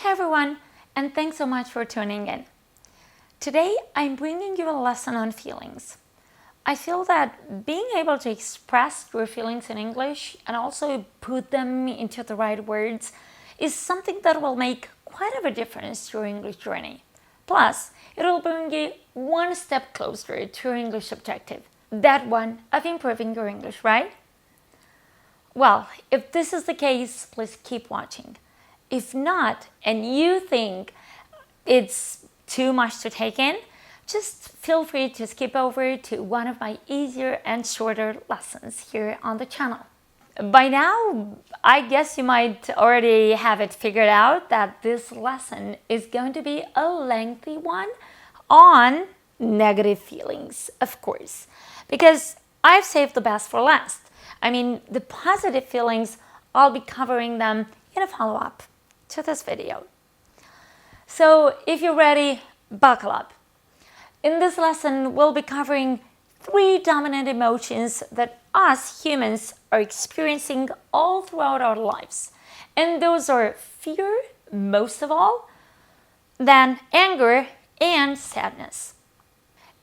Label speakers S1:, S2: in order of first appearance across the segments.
S1: Hey everyone, and thanks so much for tuning in. Today I'm bringing you a lesson on feelings. I feel that being able to express your feelings in English and also put them into the right words is something that will make quite of a difference to your English journey. Plus, it will bring you one step closer to your English objective, that one of improving your English, right? Well, if this is the case, please keep watching. If not, and you think it's too much to take in, just feel free to skip over to one of my easier and shorter lessons here on the channel. By now, I guess you might already have it figured out that this lesson is going to be a lengthy one on negative feelings, of course, because I've saved the best for last. I mean, the positive feelings, I'll be covering them in a follow-up to this video. So if you're ready, buckle up. In this lesson, we'll be covering 3 dominant emotions that us humans are experiencing all throughout our lives. And those are fear, most of all, then anger and sadness.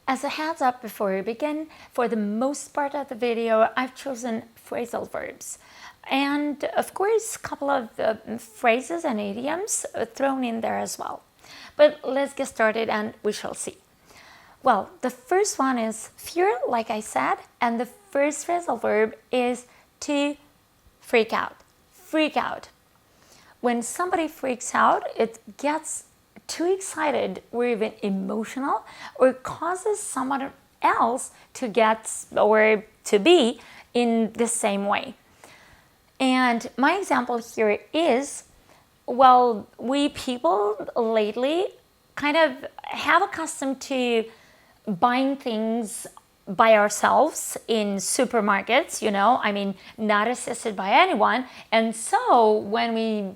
S1: As a heads up before we begin, for the most part of the video, I've chosen phrasal verbs. And of course, a couple of phrases and idioms thrown in there as well. But let's get started and we shall see. Well, the first one is fear, like I said, and the first phrasal verb is to freak out. Freak out. When somebody freaks out, it gets too excited or even emotional, or causes someone else to get or to be in the same way. And my example here is, well, we people lately kind of have accustomed to buying things by ourselves in supermarkets, not assisted by anyone. And so when we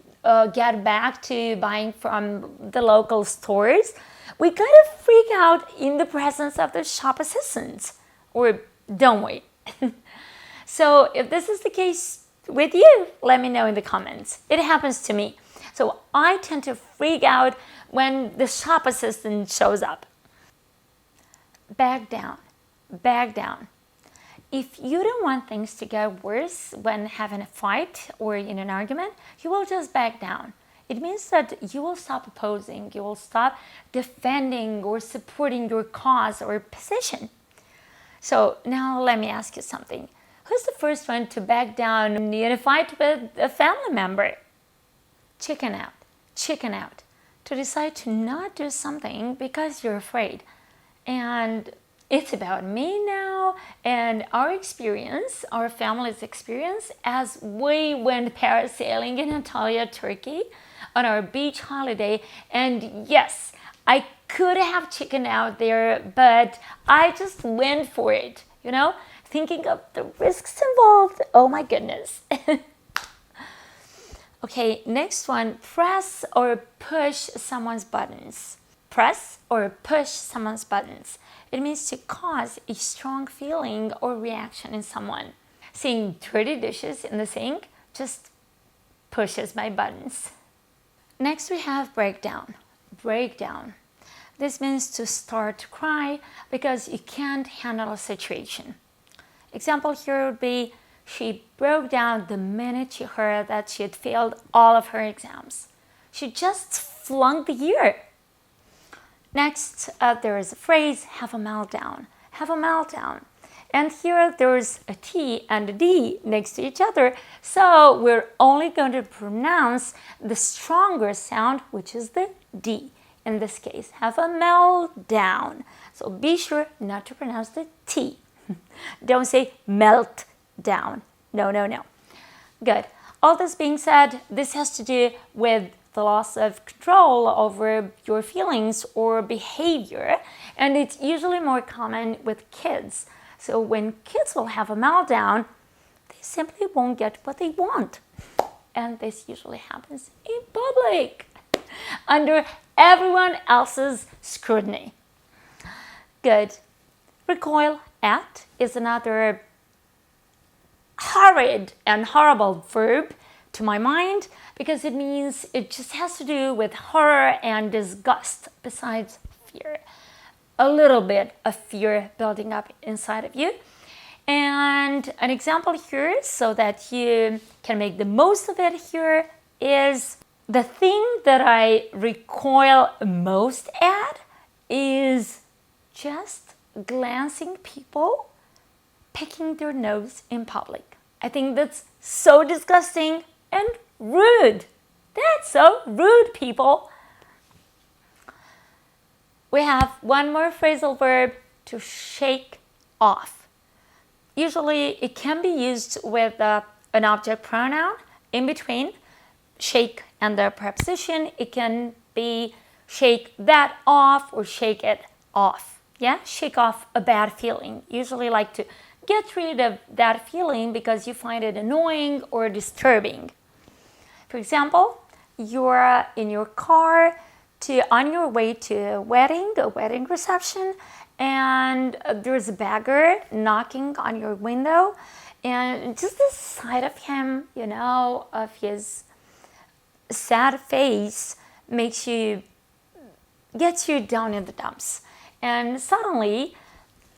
S1: get back to buying from the local stores, we kind of freak out in the presence of the shop assistants, or don't we? So if this is the case with you, let me know in the comments. It happens to me. So I tend to freak out when the shop assistant shows up. Back down. Back down. If you don't want things to get worse when having a fight or in an argument, you will just back down. It means that you will stop opposing, you will stop defending or supporting your cause or position. So now let me ask you something. Who's the first one to back down in a fight with a family member? Chicken out. Chicken out. To decide to not do something because you're afraid. And it's about me now and our experience, our family's experience, as we went parasailing in Antalya, Turkey on our beach holiday. And yes, I could have chickened out there, but I just went for it, thinking of the risks involved. Oh my goodness. Okay, next one, press or push someone's buttons. Press or push someone's buttons. It means to cause a strong feeling or reaction in someone. Seeing dirty dishes in the sink just pushes my buttons. Next we have breakdown. Breakdown. This means to start to cry because you can't handle a situation. Example here would be, she broke down the minute she heard that she had failed all of her exams. She just flunked the year. Next, there is a phrase, have a meltdown. Have a meltdown. And here there's a T and a D next to each other. So we're only going to pronounce the stronger sound, which is the D. In this case, have a meltdown. So be sure not to pronounce the T. Don't say melt down. No, no, no. Good. All this being said, this has to do with the loss of control over your feelings or behavior, and it's usually more common with kids. So when kids will have a meltdown, they simply won't get what they want. And this usually happens in public, under everyone else's scrutiny. Good. Recoil at is another horrid and horrible verb to my mind because it means it just has to do with horror and disgust besides fear. A little bit of fear building up inside of you. And an example here so that you can make the most of it here is the thing that I recoil most at is just glancing people picking their nose in public. I think that's so disgusting and rude. That's so rude, people. We have one more phrasal verb, to shake off. Usually it can be used with an object pronoun in between shake and the preposition. It can be shake that off or shake it off. Yeah, shake off a bad feeling. Usually like to get rid of that feeling because you find it annoying or disturbing. For example, you're in your car on your way to a wedding reception, and there's a beggar knocking on your window, and just the sight of him, of his sad face gets you down in the dumps. And suddenly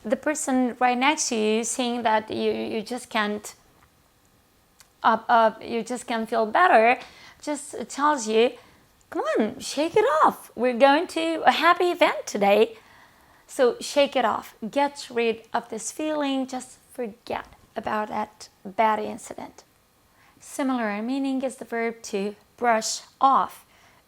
S1: the person right next to you, seeing that you just can't feel better, just tells you, come on, shake it off. We're going to a happy event today. So shake it off. Get rid of this feeling. Just forget about that bad incident. Similar meaning is the verb to brush off.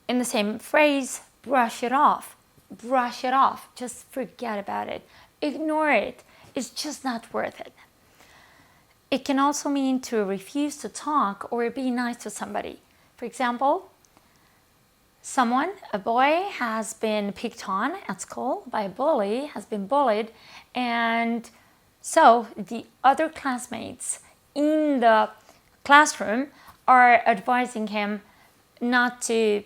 S1: In the same phrase, brush it off. Brush it off. Just forget about it. Ignore it. It's just not worth it. It can also mean to refuse to talk or be nice to somebody. For example, a boy has been picked on at school by a bully, has been bullied, and so the other classmates in the classroom are advising him not to,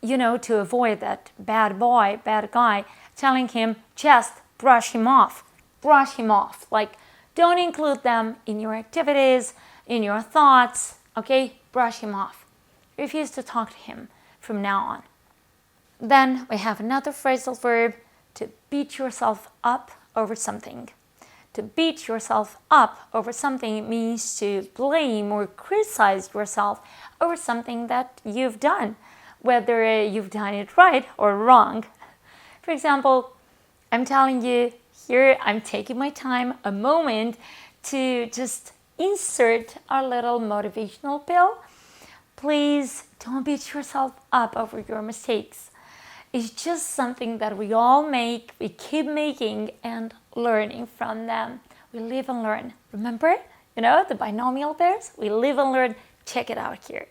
S1: to avoid that bad guy, telling him just brush him off. Like, don't include them in your activities, in your thoughts, okay? Brush him off. Refuse to talk to him from now on. Then we have another phrasal verb, to beat yourself up over something. To beat yourself up over something means to blame or criticize yourself over something that you've done, whether you've done it right or wrong. For example, I'm telling you here, I'm taking my time, a moment, to just insert our little motivational pill. Please don't beat yourself up over your mistakes. It's just something that we all make, we keep making and learning from them. We live and learn. Remember, the binomial pairs? We live and learn. Check it out here.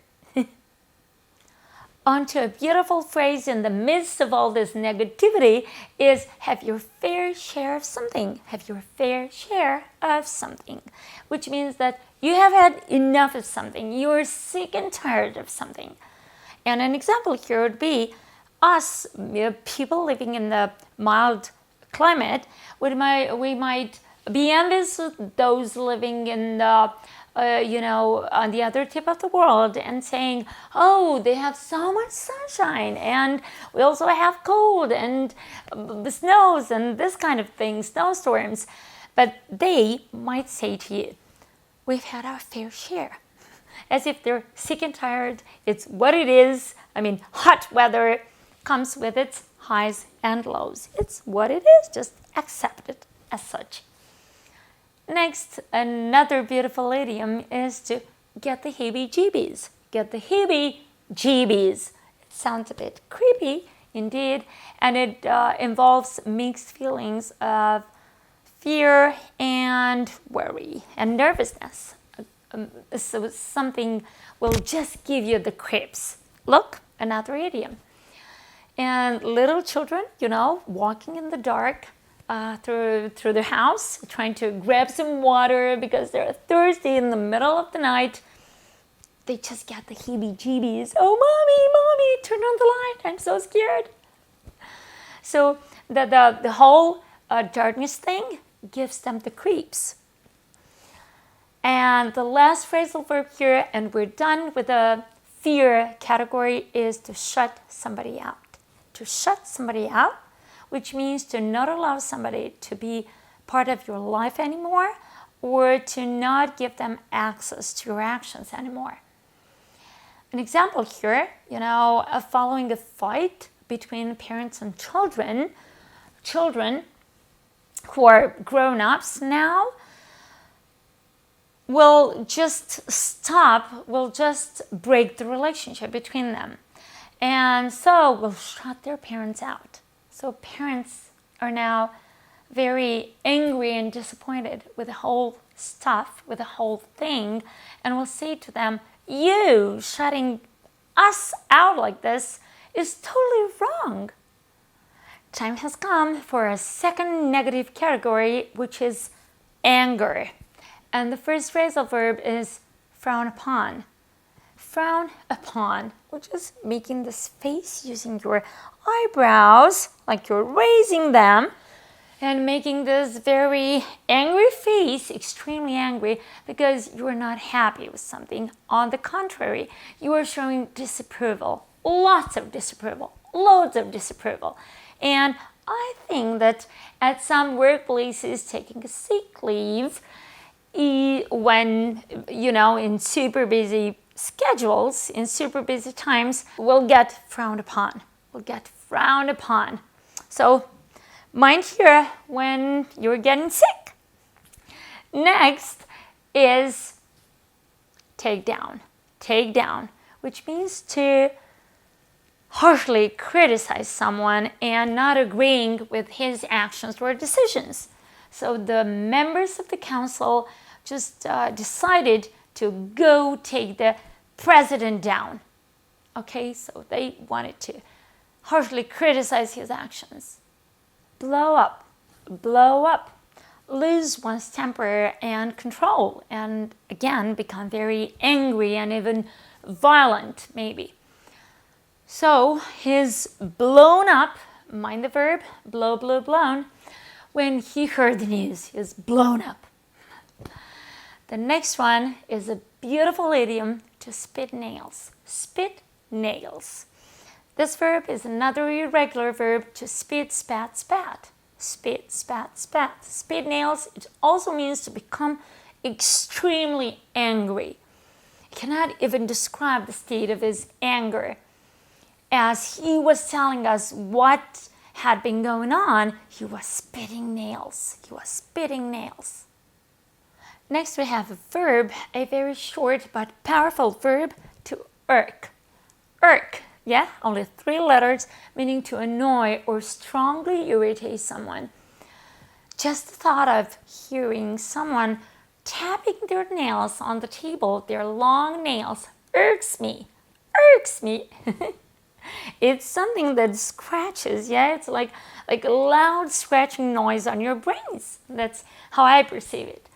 S1: On to a beautiful phrase in the midst of all this negativity is have your fair share of something. Have your fair share of something. Which means that you have had enough of something. You're sick and tired of something. And an example here would be us, people living in the mild climate, we might be envious of those living in the on the other tip of the world and saying, oh, they have so much sunshine, and we also have cold and snows and this kind of thing, snowstorms. But they might say to you, we've had our fair share. As if they're sick and tired. It's what it is. Hot weather comes with its highs and lows. It's what it is. Just accept it as such. Next, another beautiful idiom is to get the heebie-jeebies. Get the heebie-jeebies. It sounds a bit creepy, indeed, and it involves mixed feelings of fear and worry and nervousness. So something will just give you the creeps. Look, another idiom. And little children, walking in the dark, through the house, trying to grab some water because they're thirsty in the middle of the night. They just get the heebie-jeebies. Oh, mommy, turn on the light. I'm so scared. So the whole darkness thing gives them the creeps. And the last phrasal verb here, and we're done with the fear category, is to shut somebody out. To shut somebody out, which means to not allow somebody to be part of your life anymore, or to not give them access to your actions anymore. An example here, following a fight between parents and children who are grown-ups now, will just break the relationship between them. And so will shut their parents out. So parents are now very angry and disappointed with the whole stuff, with the whole thing, and will say to them, you shutting us out like this is totally wrong. Time has come for a second negative category, which is anger. And the first phrasal verb is frown upon. Frown upon, which is making this face using your eyebrows, like you're raising them, and making this very angry face, extremely angry, because you are not happy with something. On the contrary, you are showing disapproval, lots of disapproval, loads of disapproval. And I think that at some workplaces, taking a sick leave when, in super busy schedules, in super busy times, will get frowned upon. So mind here when you're getting sick. Next is take down, which means to harshly criticize someone and not agreeing with his actions or decisions. So the members of the council just decided to go take the president down. Okay, so they wanted to harshly criticize his actions. Blow up, lose one's temper and control, and again become very angry and even violent maybe. So he's blown up, mind the verb, blown. When he heard the news, he was blown up. The next one is a beautiful idiom, to spit nails. Spit nails. This verb is another irregular verb, to spit, spat, spat. Spit, spat, spat. Spit nails, it also means to become extremely angry. He cannot even describe the state of his anger. As he was telling us what had been going on, he was spitting nails. Next we have a verb, a very short but powerful verb, to irk. Irk, yeah, only 3 letters, meaning to annoy or strongly irritate someone. Just the thought of hearing someone tapping their nails on the table, their long nails, irks me. It's something that scratches, yeah? It's like a loud scratching noise on your brains. That's how I perceive it.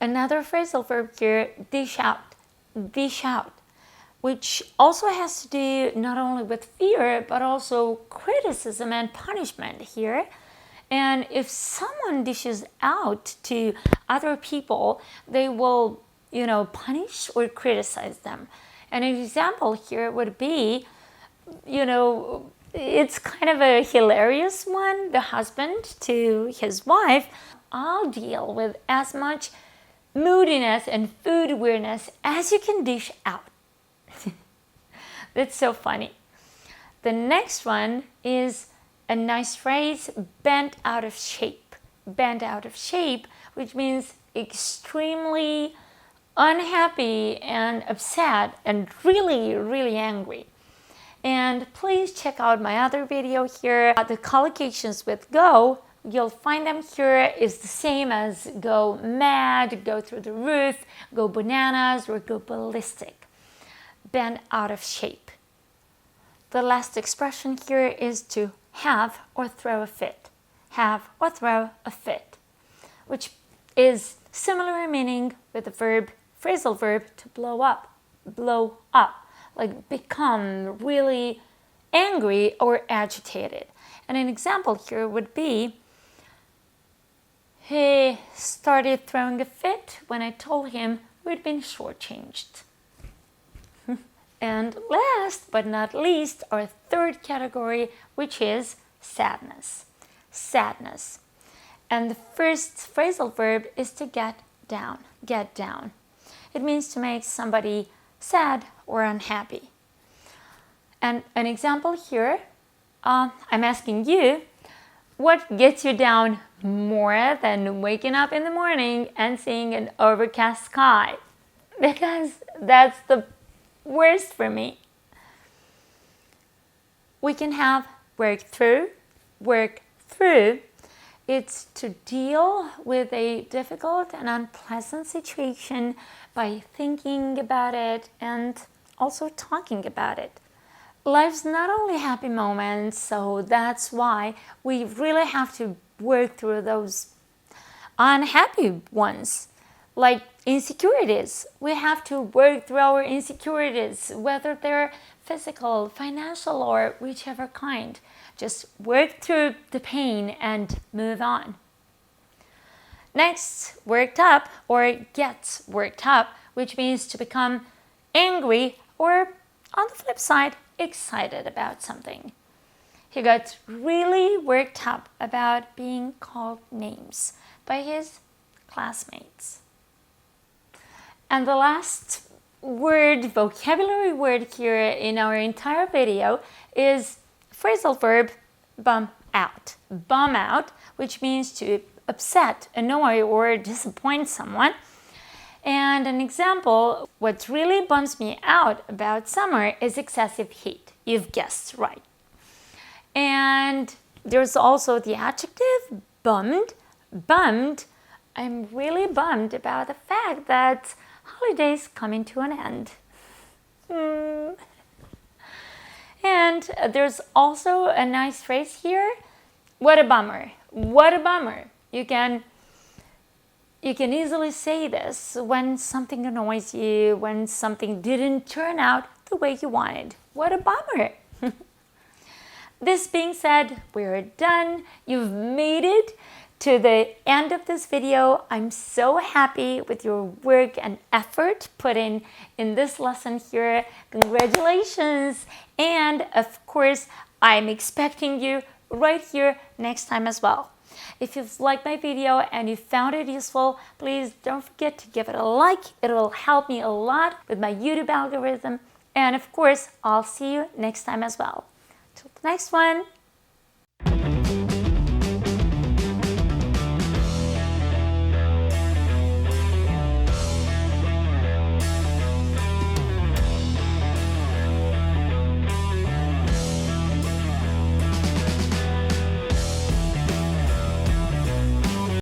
S1: Another phrasal verb here, dish out, which also has to do not only with fear, but also criticism and punishment here. And if someone dishes out to other people, they will, punish or criticize them. And an example here would be, it's kind of a hilarious one. The husband to his wife, I'll deal with as much moodiness and food weirdness as you can dish out. That's so funny. The next one is a nice phrase, bent out of shape. Bent out of shape, which means extremely unhappy and upset and really, really angry. And please check out my other video here. The collocations with go, you'll find them here, is the same as go mad, go through the roof, go bananas, or go ballistic. Bent out of shape. The last expression here is to have or throw a fit. Have or throw a fit, which is similar meaning with the verb, phrasal verb, to blow up, like become really angry or agitated. And an example here would be, He started throwing a fit when I told him we'd been shortchanged. And last but not least, our third category, which is sadness. Sadness. And the first phrasal verb is to get down. Get down. It means to make somebody sad or unhappy. And an example here, I'm asking you, what gets you down more than waking up in the morning and seeing an overcast sky? Because that's the worst for me. We can have work through. Work through. It's to deal with a difficult and unpleasant situation by thinking about it and also talking about it. Life's not only happy moments, so that's why we really have to work through those unhappy ones. Like insecurities. We have to work through our insecurities, whether they're physical, financial, or whichever kind. Just work through the pain and move on. Next, worked up or gets worked up, which means to become angry or, on the flip side, excited about something. He got really worked up about being called names by his classmates. And the last vocabulary word here in our entire video is phrasal verb bum out. Bum out, which means to upset, annoy, or disappoint someone. And an example, what really bums me out about summer is excessive heat. You've guessed right. And there's also the adjective bummed. Bummed. I'm really bummed about the fact that holidays coming to an end. And there's also a nice phrase here. What a bummer. What a bummer. You can easily say this when something annoys you, when something didn't turn out the way you wanted. What a bummer. This being said, we're done. You've made it to the end of this video. I'm so happy with your work and effort put in this lesson here. Congratulations. And of course, I'm expecting you right here next time as well. If you've liked my video and you found it useful, please don't forget to give it a like. It will help me a lot with my YouTube algorithm. And of course, I'll see you next time as well. Till the next one.